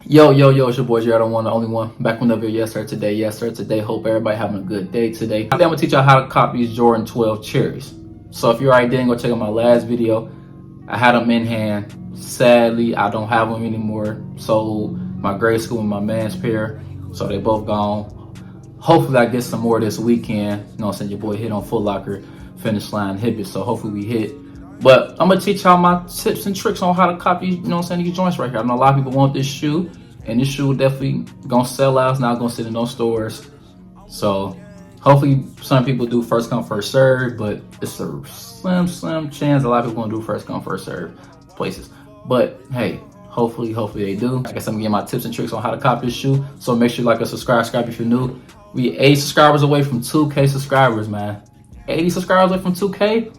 Yo, it's your boy Jared, the one, the only one. Back with another video. Yes, sir, today. Hope everybody having a good day today. Today, I'm going to teach y'all how to cop these Jordan 12 cherries. So if you already didn't, go check out my last video. I had them in hand. Sadly, I don't have them anymore. Sold my grade school and my man's pair. So they both gone. Hopefully, I get some more this weekend. You know what I'm saying? Your boy hit on Foot Locker, finish line, hit it. So hopefully we hit. But I'm gonna teach y'all my tips and tricks on how to copy, you know what I'm saying, these joints right here. I know a lot of people want this shoe, and this shoe definitely gonna sell out. It's not gonna sit in no stores. So hopefully some people do first come, first serve, but it's a slim chance a lot of people gonna do first come, first serve places. But hey, hopefully they do. I guess I'm gonna get my tips and tricks on how to copy this shoe. So make sure you like and subscribe if you're new. We 80 subscribers away from 2K subscribers, man. 80 subscribers away from 2K.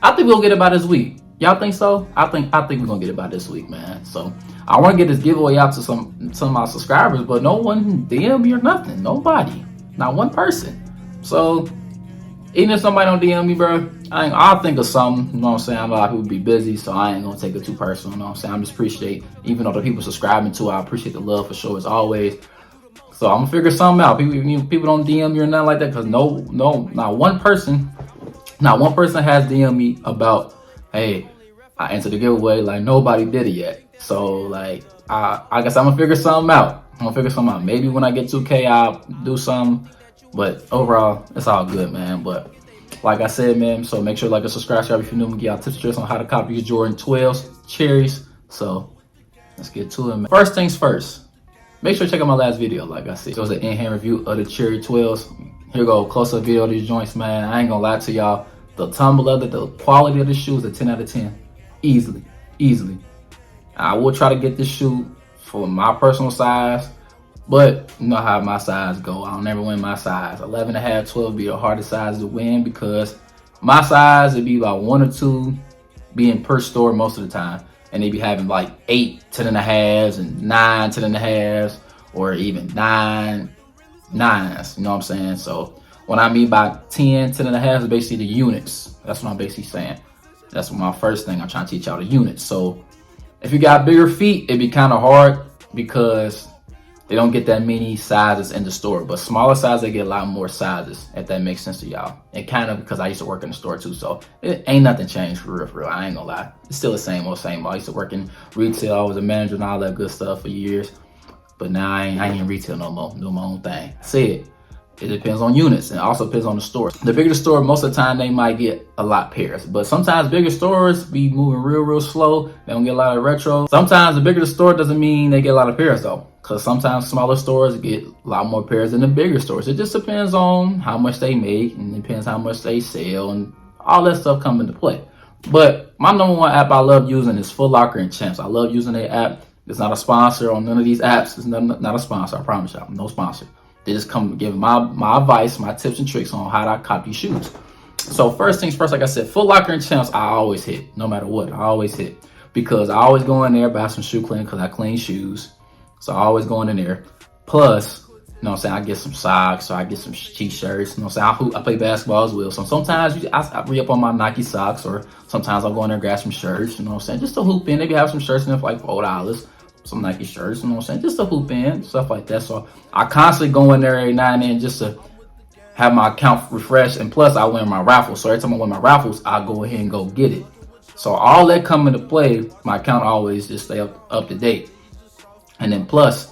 I think we'll get it by this week. Y'all think so? I think we're gonna get it by this week, man. So I want to get this giveaway out to some of my subscribers, but no one DM me or nothing. Nobody, not one person. So even if somebody don't DM me, bro, I'll think of something. You know what I'm saying? I know a lot of people be busy, so I ain't gonna take it too personal. You know what I'm saying? I'm just appreciate, even though the people subscribing to, I appreciate the love for sure as always. So I'm gonna figure something out. People don't DM me or nothing like that, because no, not one person has DM'd me about, hey, I entered the giveaway. Like, nobody did it yet. So, like, I guess I'm going to figure something out. Maybe when I get 2K, I'll do something. But overall, it's all good, man. But like I said, man, so make sure to like and subscribe if you're new. I'm going to give y'all tips and tricks on how to copy your Jordan 12s cherries. So, let's get to it, man. First things first. Make sure to check out my last video, like I said. So, it's an in-hand review of the Cherry 12s. Here go, close-up video of these joints, man. I ain't going to lie to y'all. The tumble of it, the quality of the shoe is a 10 out of 10. Easily. I will try to get this shoe for my personal size, but you know how my size go. I don't never win my size. 11.5, 12 be the hardest size to win, because my size, it'd be about 1 or 2 being per store most of the time. And they be having like 8 10.5s and 9 10.5s, or even 9 9s. You know what I'm saying? So when I mean by 10 10.5 is basically the units. That's what I'm basically saying. That's my first thing I'm trying to teach y'all, the units. So if you got bigger feet, it'd be kind of hard because they don't get that many sizes in the store. But smaller sizes, they get a lot more sizes, if that makes sense to y'all. And kind of because I used to work in the store too, so it ain't nothing changed for real. I ain't gonna lie. It's still the same old. I used to work in retail. I was a manager and all that good stuff for years. But now I ain't in retail no more. Do my own thing. It depends on units, and it also depends on the store. The bigger the store, most of the time they might get a lot pairs. But sometimes bigger stores be moving real slow. They don't get a lot of retro. Sometimes the bigger the store doesn't mean they get a lot of pairs though. Because sometimes smaller stores get a lot more pairs than the bigger stores. It just depends on how much they make, and it depends how much they sell, and all that stuff come into play. But my number one app I love using is Foot Locker and Champs. I love using their app. It's not a sponsor on none of these apps. It's not a sponsor, I promise y'all. No sponsor. They just come give my advice, my tips and tricks on how to copy shoes. So first things first, like I said, Foot Locker and Champs, I always hit. No matter what, I always hit. Because I always go in there, buy some shoe cleaning, because I clean shoes. So I always going in there. Plus, you know what I'm saying, I get some socks, or I get some t-shirts. You know what I'm saying, I play basketball as well. So sometimes I re-up on my Nike socks, or sometimes I'll go in there and grab some shirts. You know what I'm saying, just to hoop in. Maybe have some shirts in there for like $4. Some Nike shirts, you know what I'm saying, just to hoop in, stuff like that. So I constantly go in there every now and then just to have my account refreshed, and plus I win my raffles. So every time I win my raffles, I go ahead and go get it. So all that come into play, my account always just stay up to date. And then plus,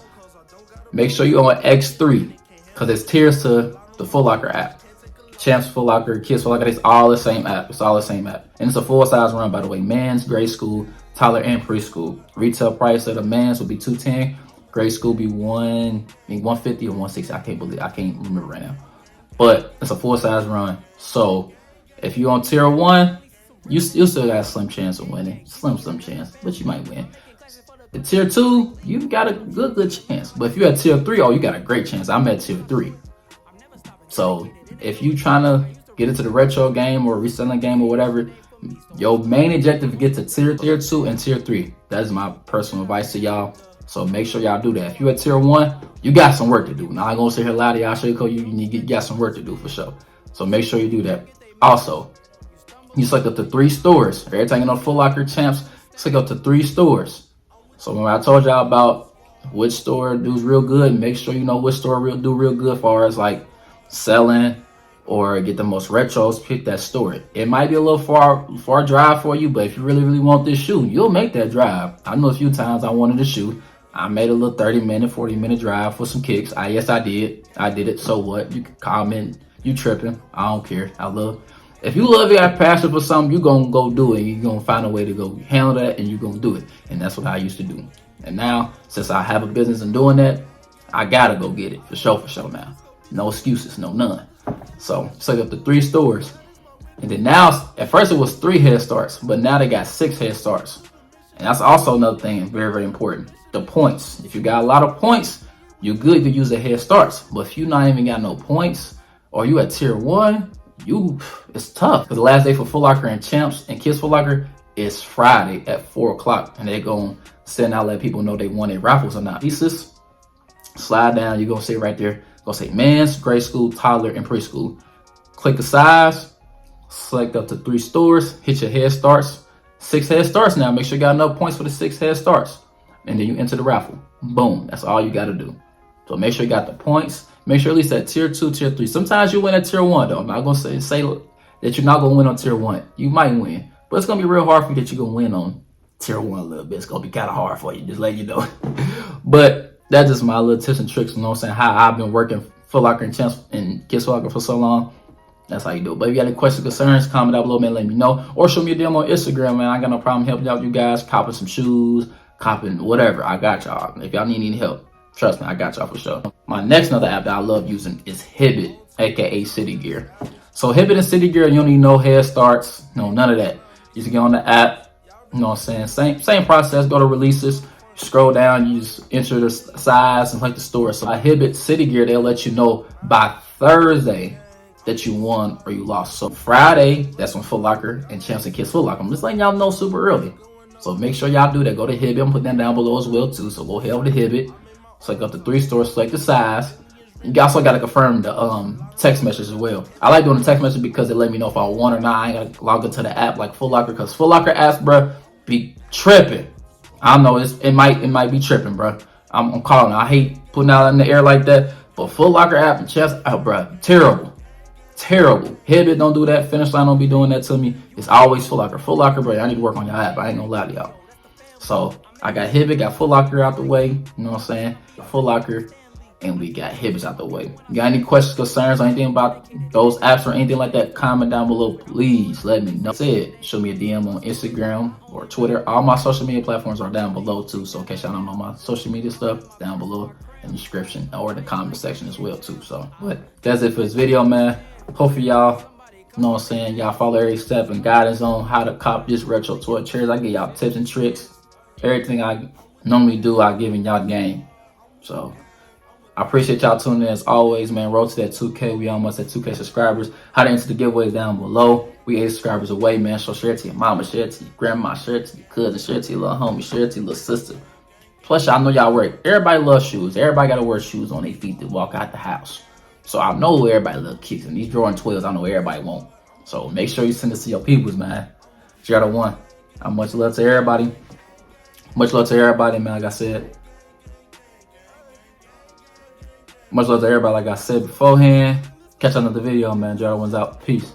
make sure you're on X3, because there's tiers to the Foot Locker app. Champs Foot Locker, Kids Foot Locker, it's all the same app. And it's a full size run, by the way. Man's, grade school, toddler, and preschool. Retail price of the man's would be $210. Grade school be $150 or $160. I can't remember right now. But it's a full size run. So if you're on tier 1, you still got a slim chance of winning. Slim chance, but you might win. The tier 2, you got a good chance. But if you're at tier 3, oh, you got a great chance. I'm at tier 3. So if you trying to get into the retro game or reselling game or whatever, your main objective is get to tier 2 and tier 3. That's my personal advice to y'all. So make sure y'all do that. If you're at tier 1, you got some work to do. Now I'm gonna sit here loud to y'all, show you got some work to do for sure. So make sure you do that. Also, you select up to 3 stores. Every time you know Foot Locker, Champs, select up to 3 stores. So when I told y'all about which store does real good. Make sure you know which store do real good as far as like selling or get the most retros. Pick that store. It might be a little far drive for you, but if you really want this shoe, you'll make that drive. I know a few times I wanted a shoe. I made a little 30-minute, 40-minute drive for some kicks. Yes, I did. I did it. So what? You can comment. You tripping. I don't care. If you love it, got passion for something, you're going to go do it. You're going to find a way to go handle that, and you're going to do it. And that's what I used to do. And now, since I have a business and doing that, I got to go get it. For sure now. No excuses. No none. So, set up the 3 stores. And then now, at first it was 3 head starts, but now they got 6 head starts. And that's also another thing, very important. The points. If you got a lot of points, you're good to use the head starts. But if you not even got no points, or you at tier 1, it's tough. Because the last day for Foot Locker and Champs and Kids Foot Locker is Friday at 4 o'clock. And they're going to send out, let people know they won their raffles or not. Pieces, slide down, you're going to see right there. Going to say men's, grade school, toddler, and preschool. Click the size, select up to 3 stores, hit your head starts. 6 head starts now. Make sure you got enough points for the 6 head starts. And then you enter the raffle. Boom. That's all you got to do. So make sure you got the points. Make sure at least at tier 2, tier 3. Sometimes you win at tier 1 though. I'm not going to say that you're not going to win on tier 1. You might win. But it's going to be real hard for you that you're going to win on tier 1 a little bit. It's going to be kind of hard for you. Just letting you know. But that's just my little tips and tricks. You know what I'm saying? How I've been working Foot Locker and Champs and Kids Foot Locker for so long. That's how you do it. But if you got any questions, concerns, comment down below, man. Let me know. Or show me a DM on Instagram, man. I got no problem helping out you guys. Copping some shoes. Copping whatever. I got y'all. If y'all need any help, trust me, I got y'all for sure. My next another app that I love using is Hibbett, aka City Gear. So Hibbett and City Gear, you don't need no head starts, no none of that. You just get on the app, you know what I'm saying? Same process. Go to releases, scroll down, you just enter the size and like the store. So I Hibbett, City Gear, they'll let you know by Thursday that you won or you lost. So Friday, that's when Foot Locker and Champs and Kids Foot Locker. I'm just letting y'all know super early. So make sure y'all do that. Go to Hibbett. I'm putting that down below as well too. So go head over to Hibbett. Select up to 3 stores, select the size. You also got to confirm the text message as well. I like doing the text message because it let me know if I won or not. I ain't got to log into the app like Foot Locker, because Foot Locker apps, bro, be tripping. I don't know, it might be tripping, bro. I'm calling it. I hate putting out in the air like that, but Foot Locker app and Chess, bro, terrible. Hibbett don't do that. Finish Line don't be doing that to me. It's always Foot Locker. Foot Locker, bro, I need to work on your app. I ain't gonna lie to y'all. So I got Hibbett, got Foot Locker out the way. You know what I'm saying? Foot Locker, and we got Hibbett out the way. You got any questions, concerns, or anything about those apps or anything like that? Comment down below, please. Let me know. Show me a DM on Instagram or Twitter. All my social media platforms are down below too. So in case y'all don't know my social media stuff, down below in the description or the comment section as well too. So, but that's it for this video, man. Hopefully y'all, you know what I'm saying, y'all follow every step and guidance on how to cop this retro toy chairs. I give y'all tips and tricks. Everything I normally do, I give in y'all game. So I appreciate y'all tuning in as always, man. Road to that 2K. We almost at 2K subscribers. How to enter the giveaways down below. We 8 subscribers away, man. So share it to your mama, share it to your grandma, share it to your cousin, share it to your little homie, share it to your little sister. Plus, y'all know y'all wear. Everybody loves shoes. Everybody got to wear shoes on their feet to walk out the house. So I know everybody love kicks. And these Jordan 12s, I know everybody won't. So make sure you send this to your peoples, man. Share the one. Much love to everybody. Much love to everybody, man. Like I said. Much love to everybody, like I said beforehand. Catch another video, man. Jordan one's out. Peace.